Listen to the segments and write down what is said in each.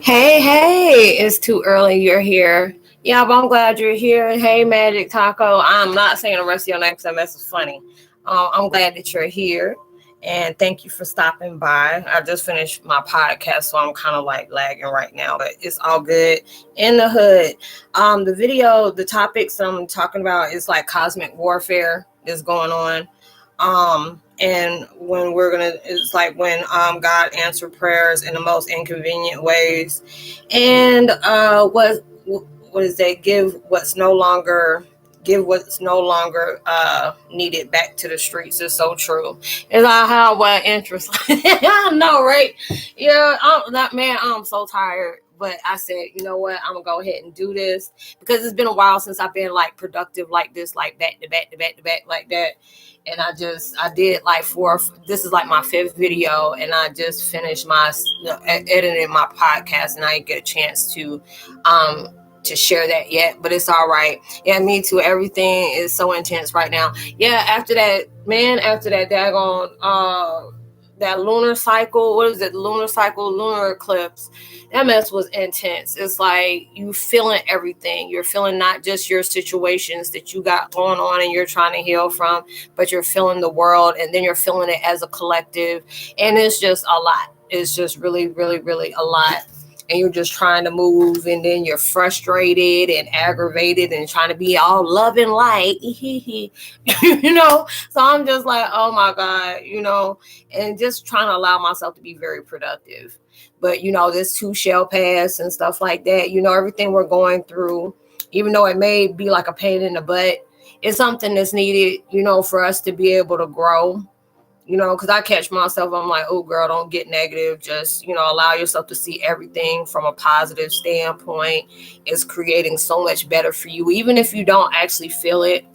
Hey, it's too early. You're here. Yeah, but I'm glad you're here. Hey, Magic Taco. I'm not saying the rest of your name because that mess is funny. I'm glad that you're here. And thank you for stopping by. I just finished my podcast, so I'm kind of like lagging right now, but it's all good in the hood. The topics I'm talking about is like cosmic warfare that's going on. And when it's like when God answered prayers in the most inconvenient ways, and what is that? Give what's no longer needed back to the streets is so true. It's like how what interest. I know, right? Yeah, I'm so tired. But I said, you know what? I'm gonna go ahead and do this because it's been a while since I've been like productive like this, like back to back to back to back like that. And I did like this is like my fifth video, and I just finished editing my podcast, and I didn't get a chance to share that yet, but it's all right. Yeah, me too. Everything is so intense right now. Yeah, after that daggone that lunar cycle, what is it? Lunar eclipse. That mess was intense. It's like you feeling everything. You're feeling not just your situations that you got going on and you're trying to heal from, but you're feeling the world, and then you're feeling it as a collective. And it's just a lot. It's just really, really, really a lot. And you're just trying to move, and then you're frustrated and aggravated and trying to be all love and light. So I'm just like, oh my God, and just trying to allow myself to be very productive. But this too shall pass and stuff like that. Everything we're going through, even though it may be like a pain in the butt, it's something that's needed, for us to be able to grow. Because I catch myself, I'm like, oh, girl, don't get negative. Just, allow yourself to see everything from a positive standpoint. It's creating so much better for you, even if you don't actually feel it.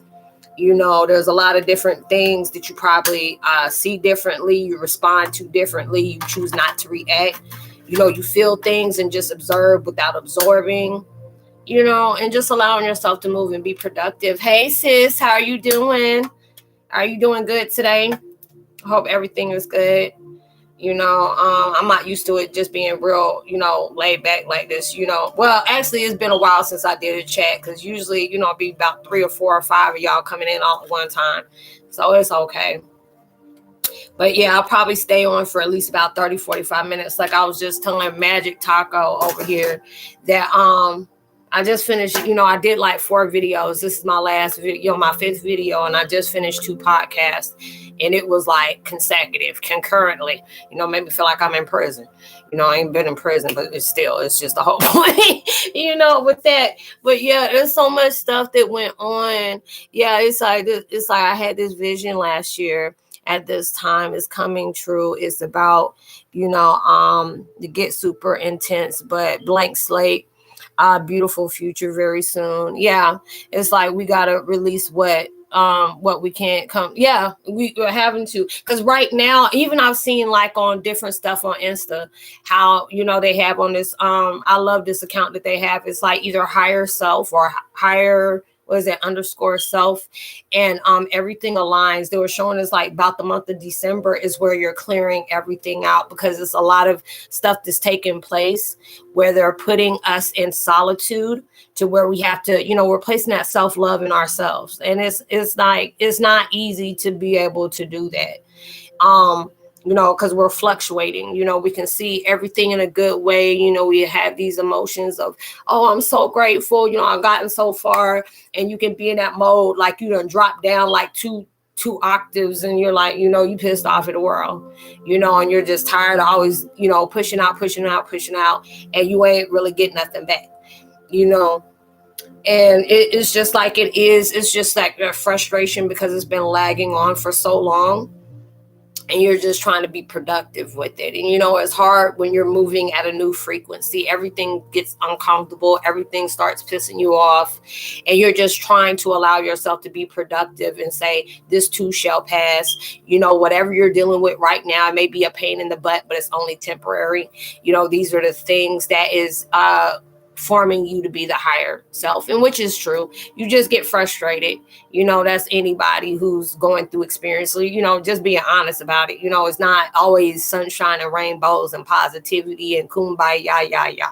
There's a lot of different things that you probably see differently, you respond to differently, you choose not to react. You feel things and just observe without absorbing, and just allowing yourself to move and be productive. Hey, sis, how are you doing? Are you doing good today? Hope everything is good. I'm not used to it just being real, laid back like this, Well, actually, it's been a while since I did a chat because usually, it'd be about 3 or 4 or 5 of y'all coming in all at one time. So it's okay. But yeah, I'll probably stay on for at least about 30, 45 minutes. Like I was just telling Magic Taco over here that I just finished, I did like 4 videos. This is my last video, my 5th video, and I just finished 2 podcasts. And it was like consecutive, concurrently, made me feel like I'm in prison. I ain't been in prison, but it's just the whole point, with that. But yeah, there's so much stuff that went on. Yeah, it's like I had this vision last year at this time. Is coming true. It's about, to get super intense, but blank slate. Beautiful future very soon. Yeah, it's like we gotta release what we can't come. Yeah, we are having to, because right now, even I've seen like on different stuff on Insta how they have on this I love this account that they have. It's like either higher self or higher, what is it, underscore self, and everything aligns. They were showing us like about the month of December is where you're clearing everything out, because it's a lot of stuff that's taking place where they're putting us in solitude to where we have to, we're placing that self-love in ourselves. And it's not easy to be able to do that. Because we're fluctuating, we can see everything in a good way. We have these emotions of, oh, I'm so grateful, I've gotten so far. And you can be in that mode, like you done drop down like two octaves, and you're like, you pissed off at the world, and you're just tired of always, pushing out, and you ain't really getting nothing back, and it's just like it's just like a frustration because it's been lagging on for so long. And you're just trying to be productive with it. And, it's hard when you're moving at a new frequency. Everything gets uncomfortable. Everything starts pissing you off. And you're just trying to allow yourself to be productive and say, this too shall pass. Whatever you're dealing with right now, it may be a pain in the butt, but it's only temporary. These are the things that is forming you to be the higher self, and which is true. You just get frustrated. That's anybody who's going through experience. So, just being honest about it. It's not always sunshine and rainbows and positivity and kumbaya, ya.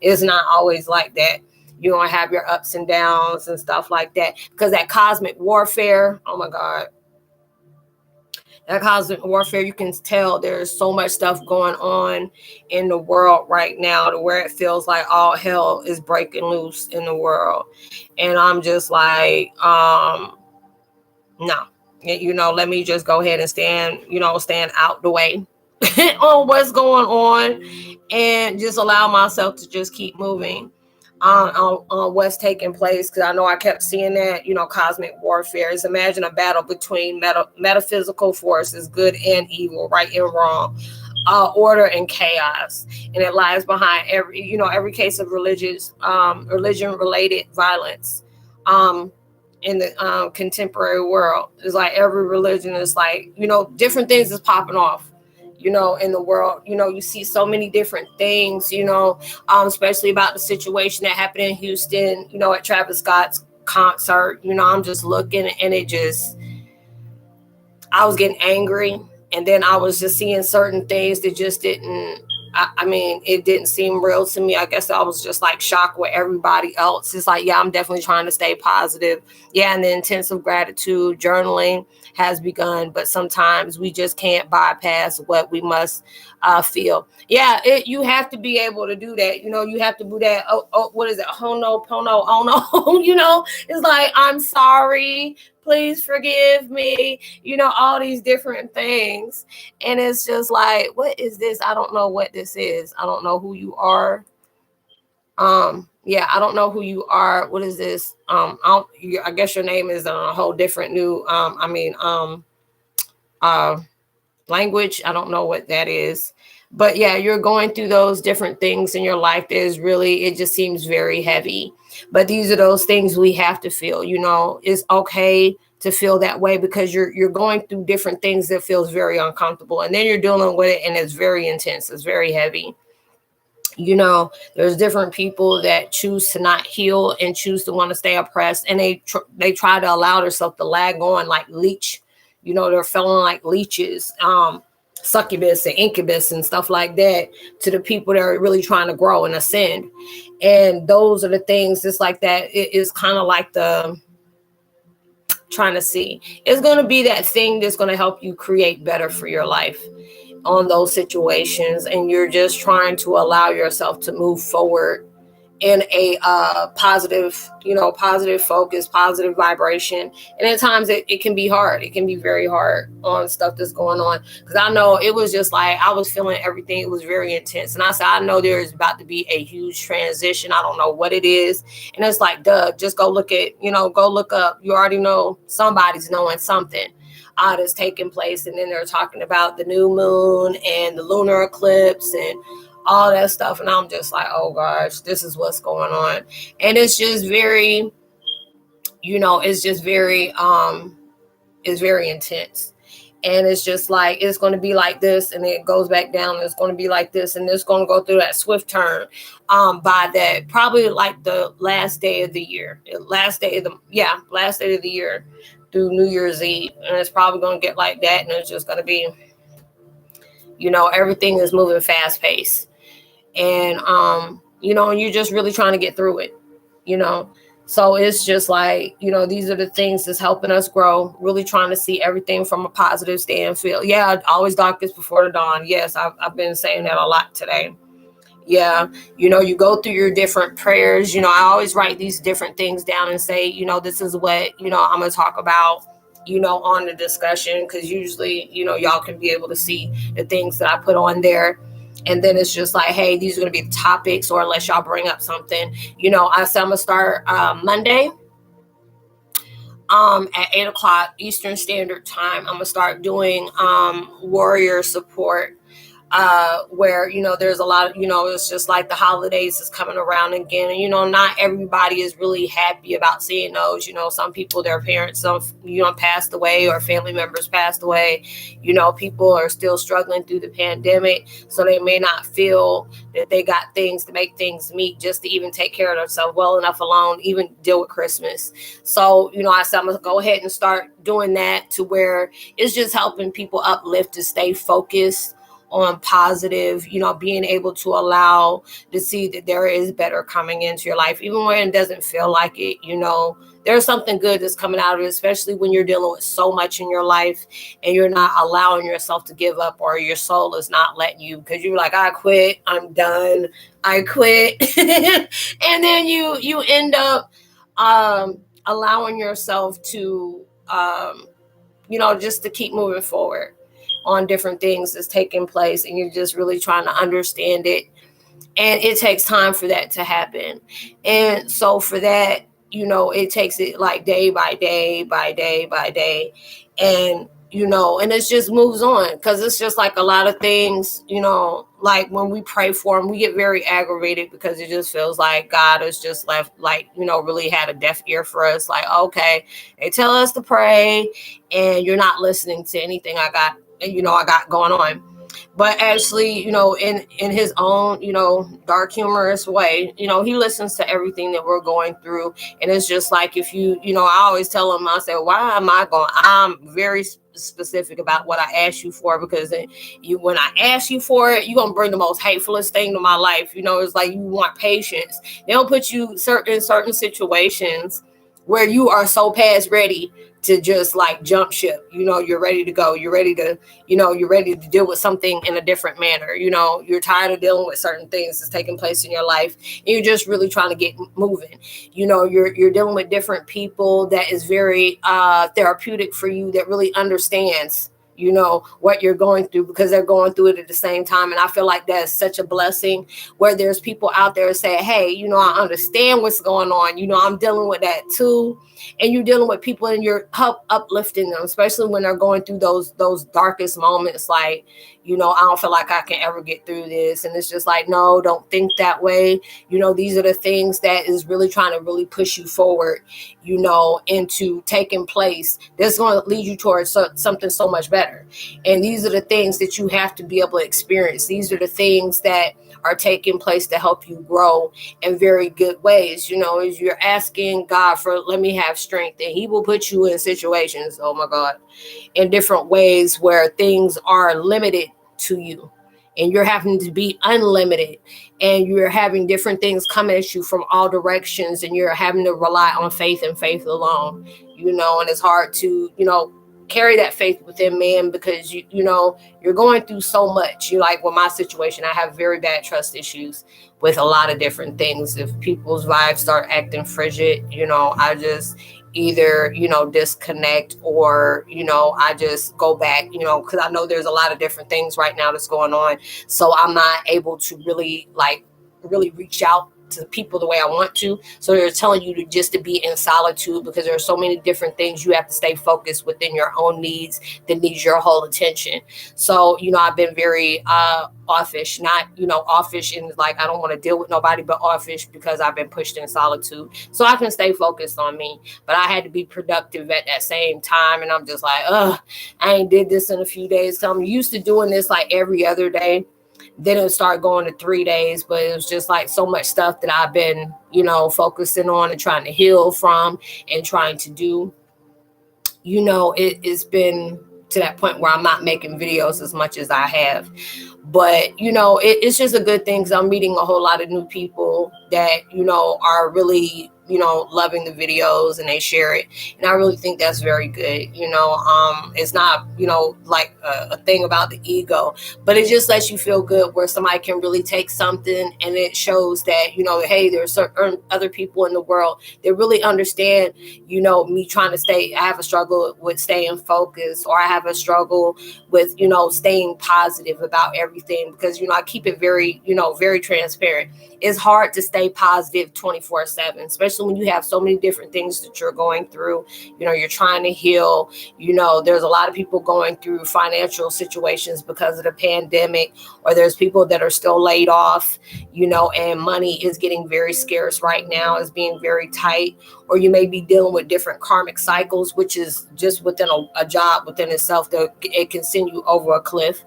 It's not always like that. You're going to have your ups and downs and stuff like that, because that cosmic warfare, oh my God, that cosmic warfare, you can tell there's so much stuff going on in the world right now to where it feels like all hell is breaking loose in the world. And I'm just like, no, let me just go ahead and stand out the way on what's going on, and just allow myself to just keep moving on what's taking place. Because I know I kept seeing that, cosmic warfare is, imagine a battle between metaphysical forces, good and evil, right and wrong, order and chaos, and it lies behind every case of religion related violence in the contemporary world. It's like every religion is like, different things is popping off in the world. You see so many different things, especially about the situation that happened in Houston, at Travis Scott's concert. I'm just looking, and I was getting angry. And then I was just seeing certain things that just didn't, it didn't seem real to me. I guess I was just like shocked with everybody else. It's like, yeah, I'm definitely trying to stay positive. Yeah, and the intensive gratitude journaling has begun, but sometimes we just can't bypass what we must feel. Yeah, you have to be able to do that. You have to do that. What is it? Hono, pono, oh no. It's like, I'm sorry. Please forgive me. All these different things. And it's just like, what is this? I don't know what this is. I don't know who you are. Yeah, I don't know who you are. What is this? I guess your name is a whole different new, language. I don't know what that is. But yeah, you're going through those different things in your life. It just seems very heavy. But these are those things we have to feel. It's okay to feel that way, because you're going through different things that feels very uncomfortable. And then you're dealing with it, and it's very intense. It's very heavy. There's different people that choose to not heal and choose to want to stay oppressed. And they try to allow themselves to lag on like leech. They're feeling like leeches, succubus and incubus and stuff like that, to the people that are really trying to grow and ascend. And those are the things, just like that. It is kind of like the trying to see. It's going to be that thing that's going to help you create better for your life on those situations. And you're just trying to allow yourself to move forward in a positive focus, positive vibration. And at times it can be hard. It can be very hard on stuff that's going on. Because I know it was just like, I was feeling everything. It was very intense. And I said, I know there's about to be a huge transition. I don't know what it is. And it's like, Doug, just go look up. You already know, somebody's knowing something that's taking place. And then they're talking about the new moon and the lunar eclipse and all that stuff. And I'm just like, oh gosh, this is what's going on. And it's just very, it's very intense. And it's just like, it's going to be like this, and it goes back down, and it's going to be like this, and it's going to go through that swift turn by that, probably like the last day of the year through New Year's Eve. And it's probably going to get like that. And it's just going to be, everything is moving fast paced. And, you're just really trying to get through it, So it's just like, these are the things that's helping us grow, really trying to see everything from a positive standpoint. Yeah, always darkest before the dawn. Yes, I've been saying that a lot today. Yeah, you go through your different prayers. I always write these different things down and say, this is what, I'm going to talk about, on the discussion. Because usually, y'all can be able to see the things that I put on there. And then it's just like, hey, these are going to be the topics, or unless y'all bring up something, I said I'm going to start Monday at 8:00 Eastern Standard Time. I'm going to start doing warrior support where, you know, there's a lot of, you know, it's just like the holidays is coming around again. And, you know, not everybody is really happy about seeing those. You know, some people, their parents, you know, passed away or family members passed away. You know, people are still struggling through the pandemic. So they may not feel that they got things to make things meet just to even take care of themselves well enough alone, even deal with Christmas. So, you know, I said, I'm going to go ahead and start doing that to where it's just helping people uplift to stay focused on positive, you know, being able to allow to see that there is better coming into your life, even when it doesn't feel like it. You know, there's something good that's coming out of it, especially when you're dealing with so much in your life and you're not allowing yourself to give up, or your soul is not letting you, because you're like, I quit, I'm done, I quit. And then you end up allowing yourself to, you know, just to keep moving forward on different things that's taking place, and you're just really trying to understand it. And it takes time for that to happen. And so for that, you know, it takes it like day by day by day by day. And, you know, and it just moves on, because it's just like a lot of things, you know, like when we pray for them, we get very aggravated because it just feels like God has just left, like, you know, really had a deaf ear for us. Like, okay, they tell us to pray and you're not listening to anything I got going on. But actually, you know, in his own, you know, dark, humorous way, you know, he listens to everything that we're going through. And it's just like, if you know, I always tell him, I say, why am I going? I'm very specific about what I ask you for, because when I ask you for it, you're going to bring the most hatefulest thing to my life. You know, it's like you want patience. They'll put you certain situations where you are so past ready to just like jump ship. You know, you're ready to go. You're ready to, you know, you're ready to deal with something in a different manner. You know, you're tired of dealing with certain things that's taking place in your life. And you're just really trying to get moving. You know, you're dealing with different people that is very therapeutic for you, that really understands, you know, what you're going through, because they're going through it at the same time. And I feel like that's such a blessing, where there's people out there saying, hey, you know, I understand what's going on. You know, I'm dealing with that too. And you're dealing with people and you're uplifting them, especially when they're going through those darkest moments. Like, you know, I don't feel like I can ever get through this. And it's just like, no, don't think that way. You know, these are the things that is really trying to really push you forward, you know, into taking place. That's going to lead you towards something so much better. And these are the things that you have to be able to experience. These are the things that are taking place to help you grow in very good ways. You know, as you're asking God for, let me have strength, and he will put you in situations, oh my God, in different ways where things are limited to you, and you're having to be unlimited, and you're having different things coming at you from all directions, and you're having to rely on faith and faith alone, you know. And it's hard to, you know, carry that faith within man, because you know, you're going through so much. You like, with my situation, I have very bad trust issues with a lot of different things. If people's vibes start acting frigid, you know, I just either, you know, disconnect, or, you know, I just go back, you know, because I know there's a lot of different things right now that's going on. So I'm not able to really reach out to people the way I want to. So they're telling you to be in solitude, because there are so many different things you have to stay focused within your own needs that needs your whole attention. So, you know, I've been very offish, not, you know, offish in like, I don't want to deal with nobody, but offish because I've been pushed in solitude so I can stay focused on me. But I had to be productive at that same time. And I'm just like, I ain't did this in a few days. So I'm used to doing this like every other day. Then it started going to 3 days, but it was just like so much stuff that I've been, you know, focusing on and trying to heal from and trying to do. You know, it's been to that point where I'm not making videos as much as I have. But, you know, it's just a good thing, because I'm meeting a whole lot of new people that, you know, are really, you know, loving the videos, and they share it. And I really think that's very good. You know, it's not, you know, like a thing about the ego, but it just lets you feel good, where somebody can really take something and it shows that, you know, hey, there's certain other people in the world that really understand, you know, me trying to I have a struggle with staying focused, or I have a struggle with, you know, staying positive about everything, because, you know, I keep it very, you know, very transparent. It's hard to stay stay positive 24/7, especially when you have so many different things that you're going through. You're trying to heal. There's a lot of people going through financial situations because of the pandemic, or there's people that are still laid off, and money is getting very scarce right now, is being very tight, or you may be dealing with different karmic cycles, which is just within a job within itself that it can send you over a cliff,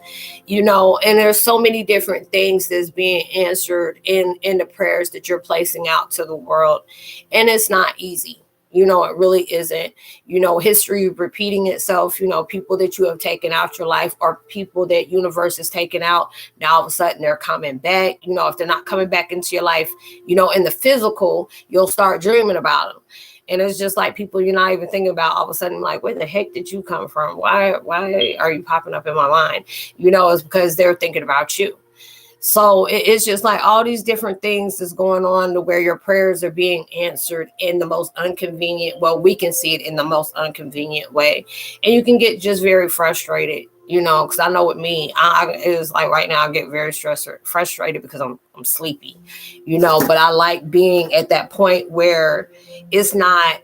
and there's so many different things that's being answered in the prayers that you're placing out to the world. And it's not easy. It really isn't. History repeating itself. People that you have taken out your life, or people that universe has taken out, now all of a sudden they're coming back. If they're not coming back into your life, in the physical, you'll start dreaming about them. And it's just like people you're not even thinking about, all of a sudden, like, where the heck did you come from? Why are you popping up in my mind? It's because they're thinking about you. So it's just like all these different things is going on to where your prayers are being answered in the most inconvenient. Well, we can see it in the most inconvenient way. And you can get just very frustrated, because I know with me, it was like right now I get very frustrated because I'm sleepy, but I like being at that point where it's not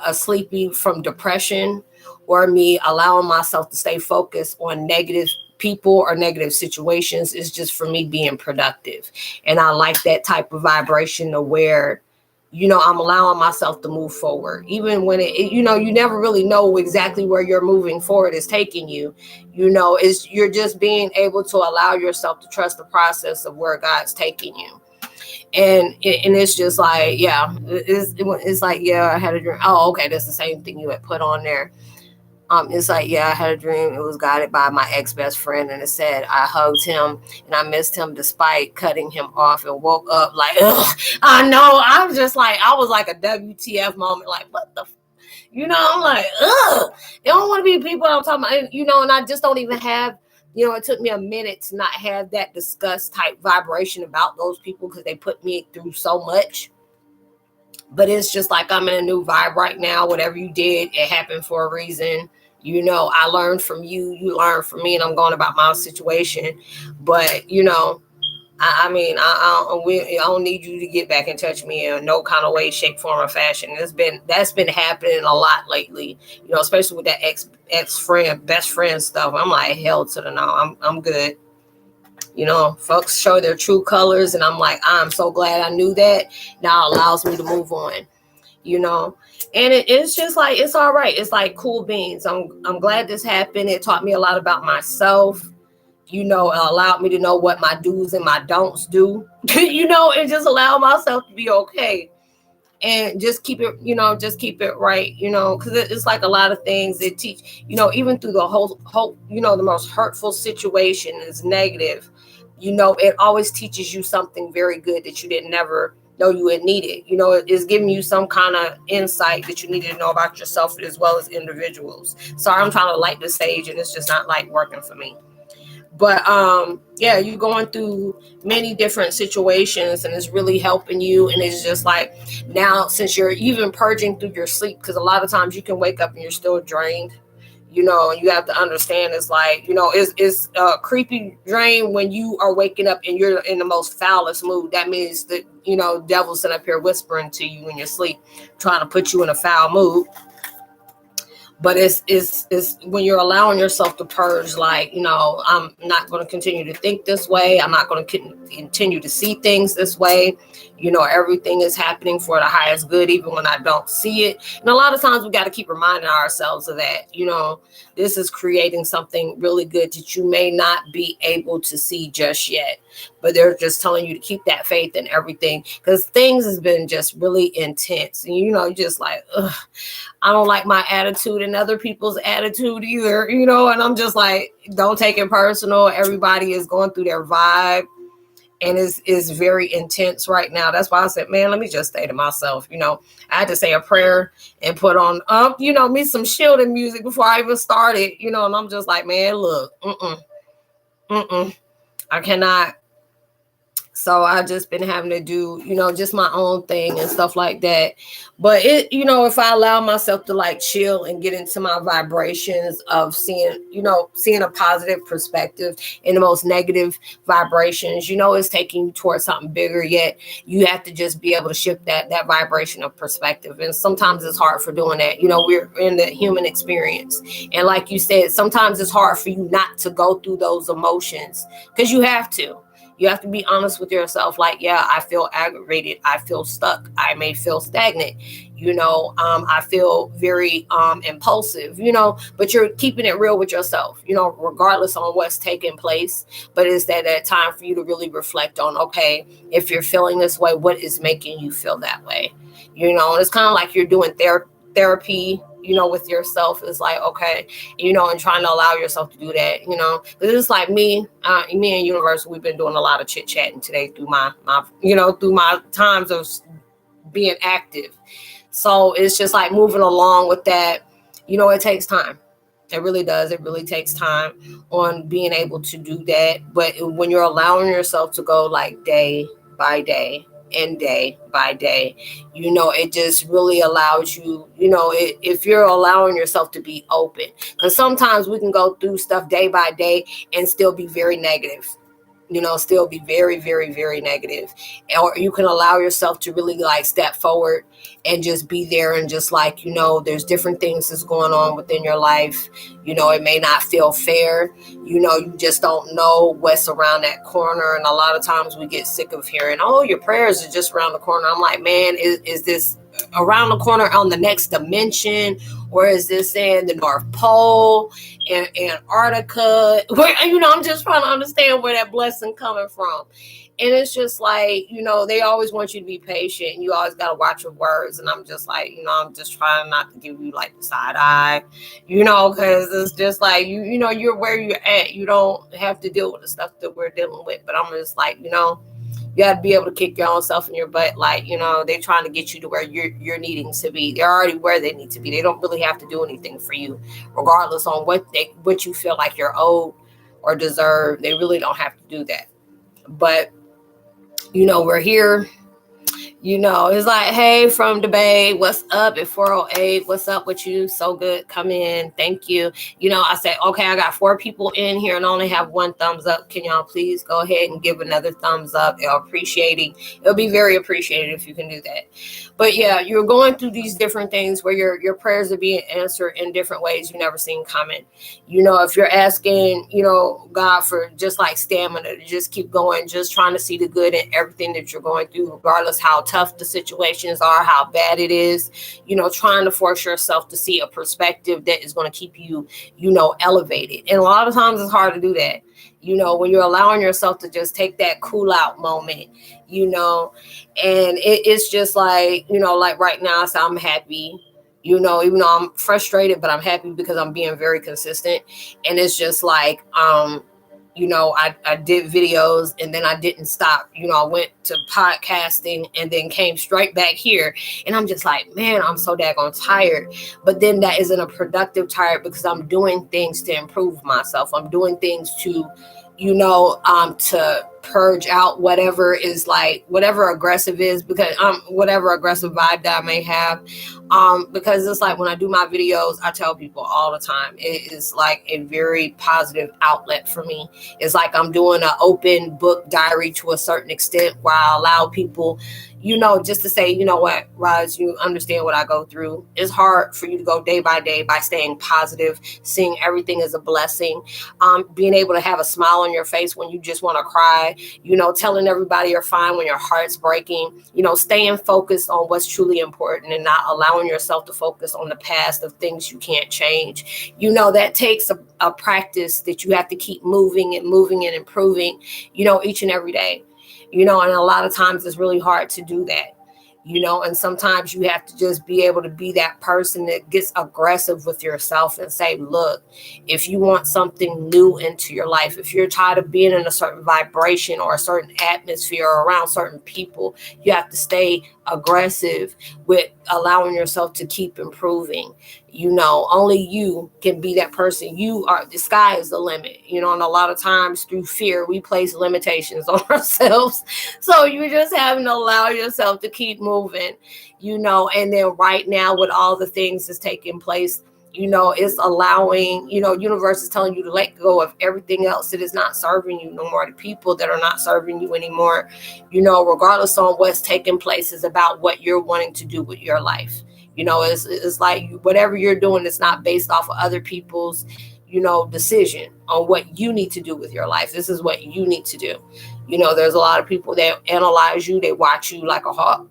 a sleepy from depression or me allowing myself to stay focused on negative people or negative situations. Is just for me being productive. And I like that type of vibration to where, I'm allowing myself to move forward, even when you never really know exactly where you're moving forward is taking you. You're just being able to allow yourself to trust the process of where God's taking you. And it's just like, yeah, it's like, yeah, I had a dream. Oh, okay, that's the same thing you had put on there. It's like, yeah, I had a dream. It was guided by my ex-best friend, and it said I hugged him and I missed him despite cutting him off, and woke up like, ugh, I know. I was just like, I was like a WTF moment, like, what the, I'm like, ugh, they don't want to be people I'm talking about, and I just don't even have, it took me a minute to not have that disgust type vibration about those people because they put me through so much. But it's just like I'm in a new vibe right now. Whatever you did, it happened for a reason. I learned from you, you learned from me, and I'm going about my situation. But, I don't need you to get back in touch with me in no kind of way, shape, form, or fashion. That's been happening a lot lately, especially with that ex-friend, best friend stuff. I'm like, hell to the no, I'm good. Folks show their true colors, and I'm like, I'm so glad I knew that. Now it allows me to move on, and it's just like, it's all right. It's like cool beans. I'm glad this happened. It taught me a lot about myself, it allowed me to know what my do's and my don'ts do, and just allow myself to be okay. And just keep it right, because it's like a lot of things that teach, even through the whole, the most hurtful situation is negative. It always teaches you something very good that you didn't never know you had needed. It's giving you some kind of insight that you needed to know about yourself as well as individuals. Sorry, I'm trying to light the stage and it's just not like working for me. But yeah, you're going through many different situations and it's really helping you. And it's just like now, since you're even purging through your sleep, because a lot of times you can wake up and you're still drained, and you have to understand it's like, it's a creepy dream when you are waking up and you're in the most foulest mood. That means that, devil's sitting up here whispering to you in your sleep, trying to put you in a foul mood. But it's when you're allowing yourself to purge, like, I'm not going to continue to think this way. I'm not going to continue to see things this way. Everything is happening for the highest good, even when I don't see it. And a lot of times we got to keep reminding ourselves of that. This is creating something really good that you may not be able to see just yet. But they're just telling you to keep that faith in everything, because things has been just really intense. And, just like, ugh, I don't like my attitude and other people's attitude either, and I'm just like, don't take it personal. Everybody is going through their vibe and is very intense right now. That's why I said, man, let me just stay to myself. I had to say a prayer and put on, me some shielding music before I even started, and I'm just like, man, look, I cannot So I've just been having to do, just my own thing and stuff like that. But if I allow myself to like chill and get into my vibrations of seeing a positive perspective in the most negative vibrations, it's taking you towards something bigger. Yet you have to just be able to shift that vibration of perspective. And sometimes it's hard for doing that. We're in the human experience. And like you said, sometimes it's hard for you not to go through those emotions because you have to. You have to be honest with yourself. Like, yeah, I feel aggravated. I feel stuck. I may feel stagnant. I feel very impulsive, but you're keeping it real with yourself, regardless on what's taking place. But it's that time for you to really reflect on, okay, if you're feeling this way, what is making you feel that way? And it's kind of like you're doing therapy, with yourself. Is like, okay, and trying to allow yourself to do that, because it's like me and Universe, we've been doing a lot of chit chatting today through my through my times of being active. So it's just like moving along with that. It takes time. It really does. It really takes time on being able to do that. But when you're allowing yourself to go like day by day and day by day, it just really allows you, if you're allowing yourself to be open, because sometimes we can go through stuff day by day and still be very negative, still be very, very, very negative. Or you can allow yourself to really like step forward and just be there and just like, there's different things that's going on within your life. It may not feel fair. You just don't know what's around that corner. And a lot of times we get sick of hearing, oh, your prayers are just around the corner. I'm like, man, is this around the corner on the next dimension? Or is this in the North Pole and Antarctica? Where, I'm just trying to understand where that blessing coming from. And it's just like, they always want you to be patient. You always got to watch your words. And I'm just like, I'm just trying not to give you like the side eye, because it's just like, you're where you're at. You don't have to deal with the stuff that we're dealing with. But I'm just like, you got to be able to kick your own self in your butt. Like, they're trying to get you to where you're needing to be. They're already where they need to be. They don't really have to do anything for you, regardless on what you feel like you're owed or deserve. They really don't have to do that. But, we're here. It's like, hey, from the Bay, what's up at 408? What's up with you? So good. Come in. Thank you. I said, okay, I got 4 people in here and only have 1 thumbs up. Can y'all please go ahead and give another thumbs up? It'll be very appreciated if you can do that. But yeah, you're going through these different things where your prayers are being answered in different ways you never seen coming. If you're asking, God for just like stamina to just keep going, just trying to see the good in everything that you're going through, regardless how tough the situations are, how bad it is, trying to force yourself to see a perspective that is going to keep you, elevated. And a lot of times it's hard to do that, when you're allowing yourself to just take that cool out moment, and it's just like, like right now, so I'm happy, even though I'm frustrated, but I'm happy because I'm being very consistent. And it's just like, I did videos and then I didn't stop. I went to podcasting and then came straight back here. And I'm just like, man, I'm so daggone tired. But then that isn't a productive tired because I'm doing things to improve myself. I'm doing things to, to purge out whatever is like, whatever aggressive is, because whatever aggressive vibe that I may have. Because it's like when I do my videos, I tell people all the time, it is like a very positive outlet for me. It's like I'm doing an open book diary to a certain extent where I allow people, just to say, what, Roz, you understand what I go through. It's hard for you to go day by day by staying positive, seeing everything as a blessing, being able to have a smile on your face when you just want to cry, telling everybody you're fine when your heart's breaking, staying focused on what's truly important and not allowing yourself to focus on the past of things you can't change. That takes a practice that you have to keep moving and improving, each and every day. And a lot of times it's really hard to do that, and sometimes you have to just be able to be that person that gets aggressive with yourself and say, look, if you want something new into your life, if you're tired of being in a certain vibration or a certain atmosphere or around certain people, you have to stay aggressive with allowing yourself to keep improving, You know, only you can be that person. You are, the sky is the limit, you know, and a lot of times through fear, we place limitations on ourselves. So you're just having to allow yourself to keep moving, you know, and then right now with all the things that's taking place, you know, it's allowing, you know, universe is telling you to let go of everything else that is not serving you no more, the people that are not serving you anymore, you know, regardless on what's taking place, is about what you're wanting to do with your life. You know, it's like whatever you're doing, it's not based off of other people's, you know, decision on what you need to do with your life. This is what you need to do. You know, there's a lot of people that analyze you, they watch you like a hawk,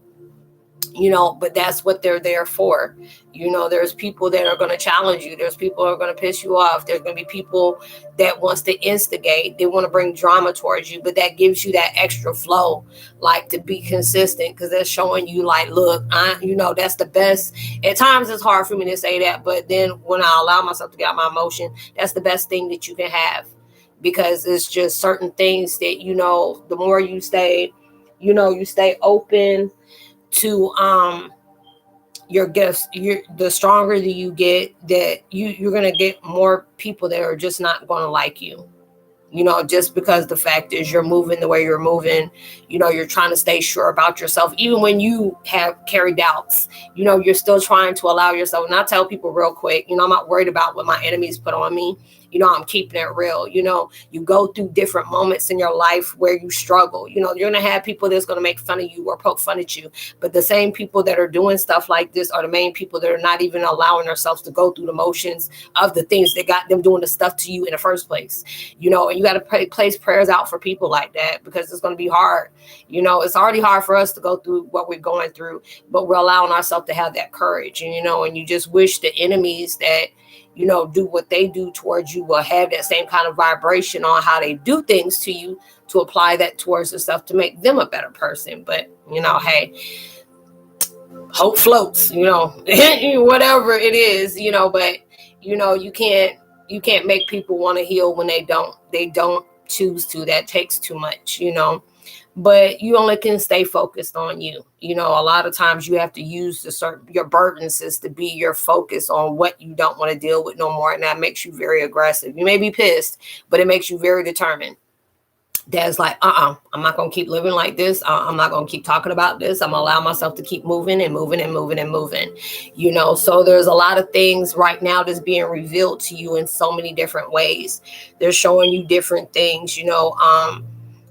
you know, but that's what they're there for. You know, there's people that are going to challenge you. There's people that are going to piss you off. There's going to be people that wants to instigate. They want to bring drama towards you, but that gives you that extra flow, like to be consistent, because they're showing you like, look, you know, that's the best. At times it's hard for me to say that, but then when I allow myself to get out my emotion, that's the best thing that you can have, because it's just certain things that, you know, the more you stay, you know, you stay open to your gifts, the stronger that you get, that you're going to get more people that are just not going to like you. You know, just because the fact is you're moving the way you're moving, you know, you're trying to stay sure about yourself. Even when you have carry doubts, you know, you're still trying to allow yourself. And I tell people real quick, you know, I'm not worried about what my enemies put on me. You know, I'm keeping it real. You know, you go through different moments in your life where you struggle. You know, you're going to have people that's going to make fun of you or poke fun at you. But the same people that are doing stuff like this are the main people that are not even allowing themselves to go through the motions of the things that got them doing the stuff to you in the first place. You know, and you got to place prayers out for people like that, because it's going to be hard. You know, it's already hard for us to go through what we're going through, but we're allowing ourselves to have that courage. And, you know, and you just wish the enemies that, you know, do what they do towards you will have that same kind of vibration on how they do things to you, to apply that towards yourself to make them a better person. But, you know, hey, hope floats, you know, whatever it is, you know, but, you know, you can't make people want to heal when they don't choose to. That takes too much, you know. But you only can stay focused on you. You know, a lot of times you have to use your burdens is to be your focus on what you don't want to deal with no more. And that makes you very aggressive. You may be pissed, but it makes you very determined. That's like, I'm not going to keep living like this. I'm not going to keep talking about this. I'm going to allow myself to keep moving and moving and moving and moving, you know. So there's a lot of things right now that's being revealed to you in so many different ways. They're showing you different things, you know.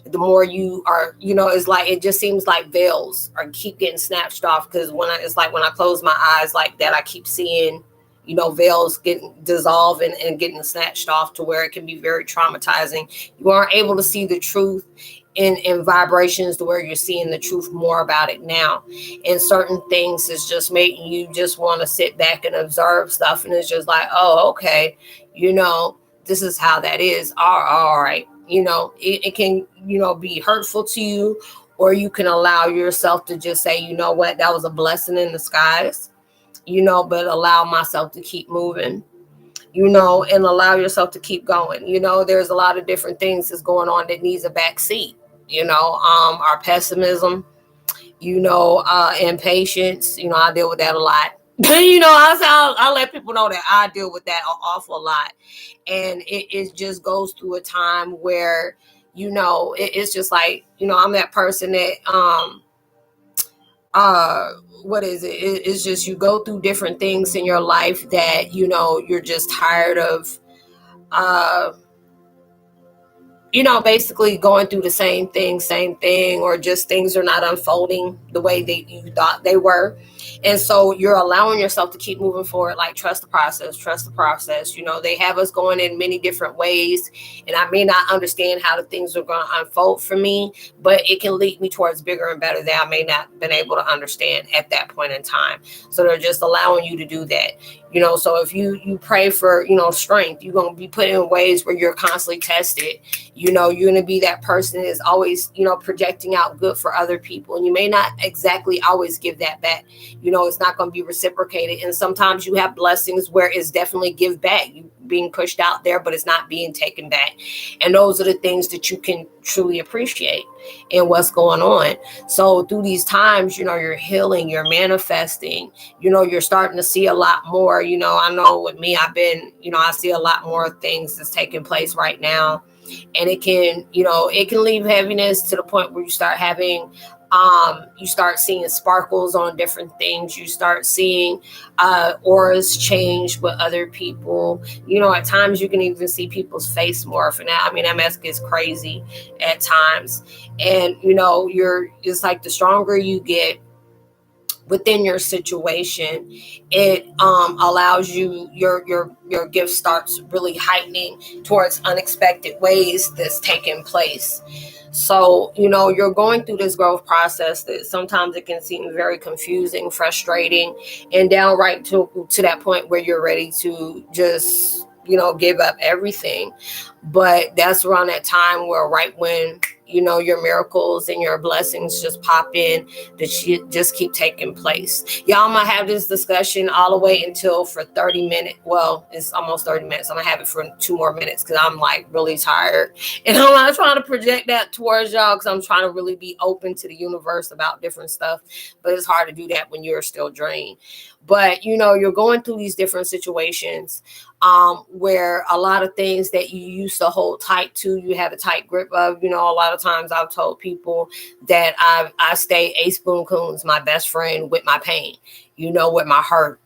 The more you are, you know, it's like, it just seems like veils are keep getting snatched off, because it's like when I close my eyes like that, I keep seeing, you know, veils getting dissolved and getting snatched off, to where it can be very traumatizing. You aren't able to see the truth in vibrations to where you're seeing the truth more about it now. And certain things is just making you just want to sit back and observe stuff. And it's just like, oh, okay, you know, this is how that is. All right. You know, it can, you know, be hurtful to you, or you can allow yourself to just say, you know what, that was a blessing in disguise, you know, but allow myself to keep moving, you know, and allow yourself to keep going. You know, there's a lot of different things that's going on that needs a backseat, you know, our pessimism, you know, impatience, you know, I deal with that a lot. You know, I let people know that I deal with that an awful lot. And it just goes through a time where, you know, it's just like, you know, I'm that person that, what is it? It's just, you go through different things in your life that, you know, you're just tired of, you know, basically going through the same thing, or just things are not unfolding the way that you thought they were. And so you're allowing yourself to keep moving forward, like trust the process. You know, they have us going in many different ways, and I may not understand how the things are going to unfold for me, but it can lead me towards bigger and better that I may not have been able to understand at that point in time. So they're just allowing you to do that. You know, so if you pray for, you know, strength, you're going to be put in ways where you're constantly tested. You know, you're going to be that person that's always, you know, projecting out good for other people. And you may not exactly always give that back. You know, it's not going to be reciprocated. And sometimes you have blessings where it's definitely give back. being pushed out there, but it's not being taken back. And those are the things that you can truly appreciate in what's going on. So through these times, you're healing, you're manifesting, you're starting to see a lot more. I know with me, I've been, I see a lot more things that's taking place right now. And it can leave heaviness to the point where you start having, you start seeing sparkles on different things. You start seeing auras change with other people. At times you can even see people's face morph. And that mess gets crazy at times. And, it's like the stronger you get within your situation, it allows you, your gift starts really heightening towards unexpected ways that's taking place. So, you're going through this growth process that sometimes it can seem very confusing, frustrating, and downright to that point where you're ready to just, give up everything. But that's around that time where right when, your miracles and your blessings just pop in, that you just keep taking place. Y'all, I'm going to have this discussion all the way until for 30 minutes. Well, it's almost 30 minutes. I'm going to have it for 2 more minutes because I'm like really tired. And I'm not trying to project that towards y'all because I'm trying to really be open to the universe about different stuff. But it's hard to do that when you're still drained. But, you're going through these different situations where a lot of things that you used to hold tight to, you have a tight grip of. A lot of times I've told people that I stay a spoon coons, my best friend, with my pain, with my hurt,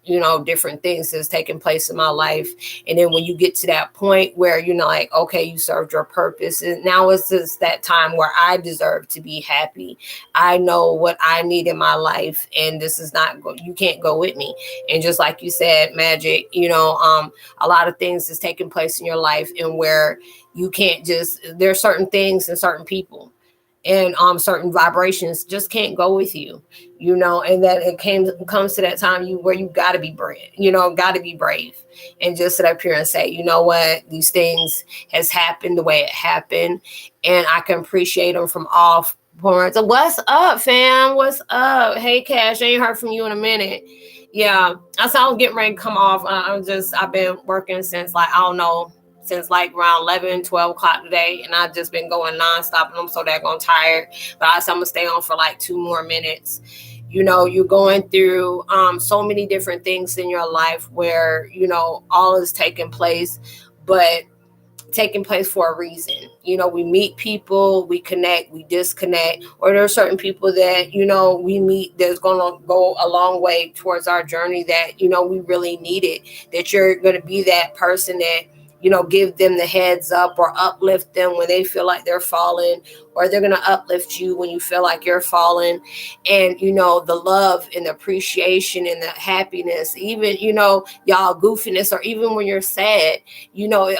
different things that's taking place in my life. And then when you get to that point where like, okay, you served your purpose, and now it's just that time where I deserve to be happy. I know what I need in my life, and this is not, you can't go with me. And just like you said, Magic, a lot of things is taking place in your life, and where you can't just, there are certain things and certain people and certain vibrations just can't go with you, and that it comes to that time where you got to be brave, and just sit up here and say, what, these things has happened the way it happened, and I can appreciate them from all points. What's up, fam? What's up? Hey, Cash, I ain't heard from you in a minute. Yeah, I saw I was getting ready to come off. I've been working since since like around 11, 12 o'clock today. And I've just been going nonstop, and I'm so daggone tired. But I'm going to stay on for like 2 more minutes. You're going through so many different things in your life where, all is taking place, but taking place for a reason. We meet people, we connect, we disconnect, or there are certain people that, we meet that's going to go a long way towards our journey that, we really need it, that you're going to be that person that, give them the heads up or uplift them when they feel like they're falling, or they're going to uplift you when you feel like you're falling. And, the love and the appreciation and the happiness, even, y'all goofiness, or even when you're sad,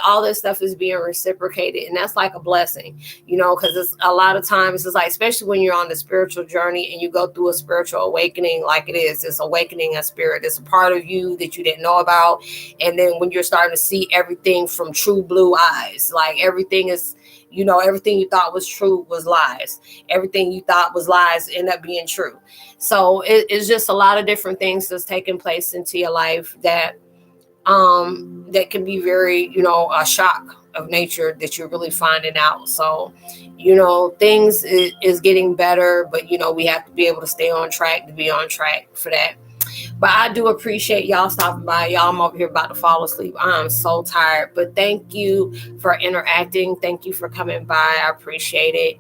all this stuff is being reciprocated. And that's like a blessing, because it's a lot of times, it's like, especially when you're on the spiritual journey and you go through a spiritual awakening, like it is, it's awakening a spirit. It's a part of you that you didn't know about. And then when you're starting to see everything from true blue eyes, like everything is, everything you thought was true was lies. Everything you thought was lies end up being true. So it's just a lot of different things that's taking place into your life that that can be very, a shock of nature that you're really finding out. So, things is getting better, but, we have to be able to stay on track to be on track for that. But I do appreciate y'all stopping by. Y'all, I'm over here about to fall asleep. I'm so tired. But thank you for interacting. Thank you for coming by. I appreciate it.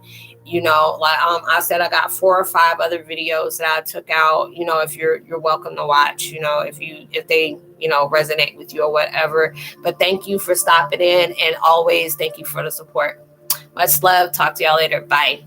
I said, I got 4 or 5 other videos that I took out. If you're welcome to watch, if they resonate with you or whatever. But thank you for stopping in, and always thank you for the support. Much love. Talk to y'all later. Bye.